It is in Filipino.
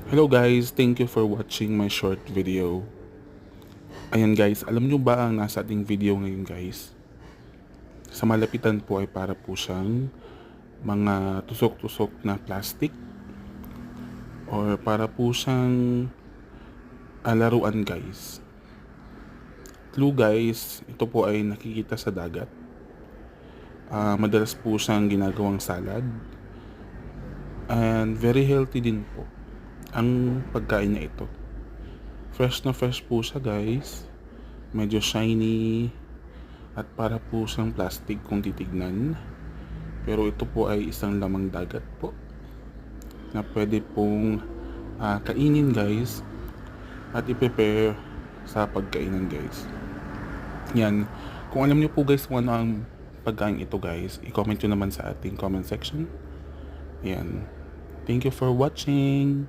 Hello guys, thank you for watching my short video. Ayan guys, alam nyo ba ang nasa ating video ngayon guys? Sa malapitan po ay para po siyang mga tusok-tusok na plastic or para po siyang laruan guys. Clue guys, ito po ay nakikita sa dagat. Madalas po siyang ginagawang salad. And very healthy din po ang pagkain na ito. Fresh na fresh po siya guys. Medyo shiny at para po siyang plastic kung titignan. Pero ito po ay isang lamang dagat po na pwede pong kainin guys at i-prepare sa pagkainan guys. Yan. Kung alam niyo po guys kung ano ang pagkain ito guys, i-comment nyo naman sa ating comment section. Yan. Thank you for watching.